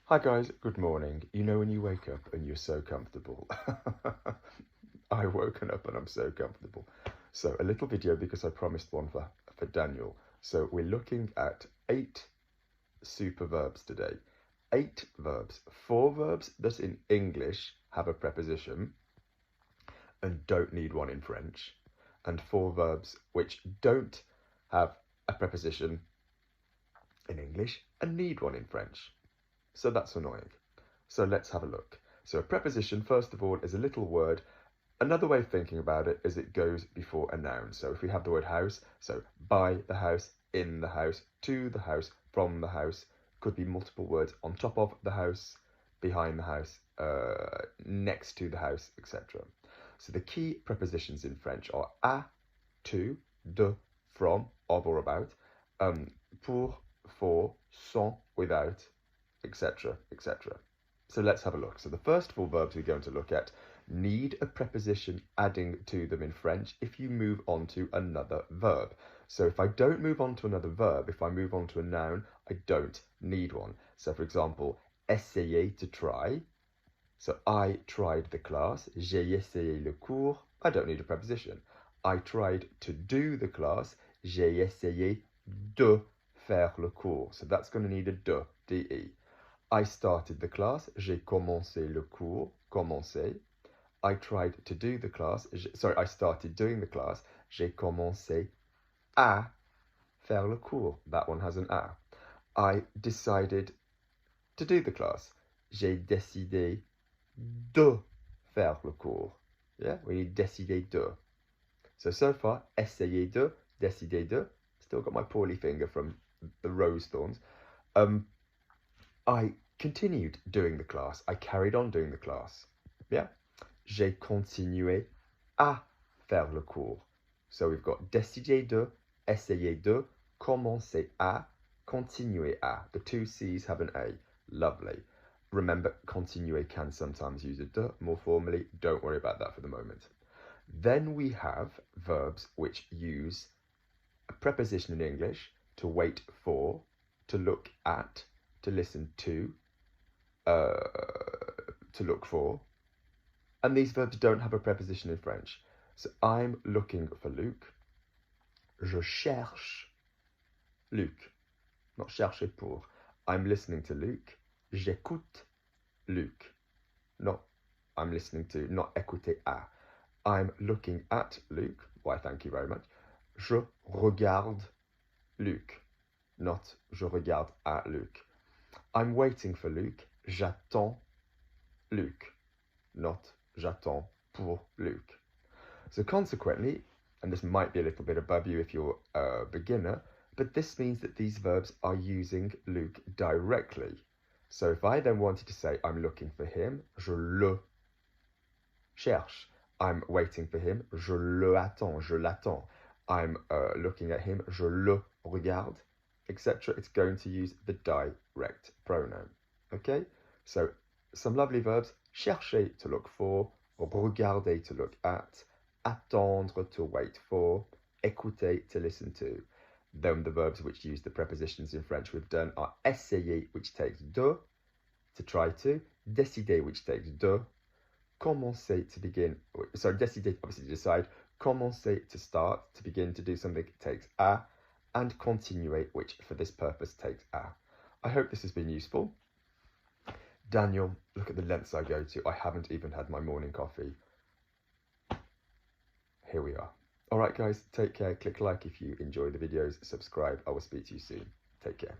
Hi guys, good morning. You know when you wake up and you're so comfortable? I woken up and I'm so comfortable. So a little video because I promised one for Daniel. So we're looking at 8 super verbs today. 8 verbs. 4 verbs that in English have a preposition and don't need one in French. And 4 verbs which don't have a preposition in English and need one in French. So that's annoying. So let's have a look. So a preposition, first of all, is a little word. Another way of thinking about it is it goes before a noun. So if we have the word house, so by the house, in the house, to the house, from the house, could be multiple words on top of the house, behind the house, next to the house, etc. So the key prepositions in French are à, to, de, from, of or about, pour, for, sans, without, etc., etc. So let's have a look. So the first 4 verbs we're going to look at need a preposition adding to them in French if you move on to another verb. So if I don't move on to another verb, if I move on to a noun, I don't need one. So for example, essayer, to try. So I tried the class, j'ai essayé le cours. I don't need a preposition. I tried to do the class, j'ai essayé de faire le cours. So that's going to need a de. I started the class, j'ai commencé le cours, commencé. I tried to do the class, I started doing the class, j'ai commencé à faire le cours. That one has an à. I decided to do the class, j'ai décidé de faire le cours. Yeah, we need décider de. So far, essayer de, décider de. Still got my poorly finger from the rose thorns. I continued doing the class. I carried on doing the class. Yeah. J'ai continué à faire le cours. So we've got décider de, essayer de, commencer à, continuer à. The 2 C's have an A. Lovely. Remember, continuer can sometimes use a de more formally. Don't worry about that for the moment. Then we have verbs which use a preposition in English to wait for, to look at, to listen to look for. And these verbs don't have a preposition in French. So I'm looking for Luc. Je cherche Luc. Not chercher pour. I'm listening to Luc. J'écoute Luc. Not I'm listening to, not écouter à. I'm looking at Luc. Why, thank you very much. Je regarde Luc. Not je regarde à Luc. I'm waiting for Luc. J'attends Luc. Not j'attends pour Luc. So consequently, and this might be a little bit above you if you're a beginner, but this means that these verbs are using Luc directly. So if I then wanted to say I'm looking for him, je le cherche. I'm waiting for him, je le attends, je l'attends. I'm looking at him, je le regarde, etc. It's going to use the direct pronoun. Okay? So some lovely verbs. Chercher, to look for. Regarder, to look at. Attendre, to wait for. Écouter, to listen to. Then the verbs which use the prepositions in French we've done are essayer, which takes de, to try to. Décider, which takes de. Commencer, to begin. So décider, obviously to decide. Commencer, to start, to begin to do something, takes à. And continuer, which for this purpose takes à. I hope this has been useful. Daniel, look at the lengths I go to. I haven't even had my morning coffee. Here we are. All right, guys, take care. Click like if you enjoy the videos. Subscribe. I will speak to you soon. Take care.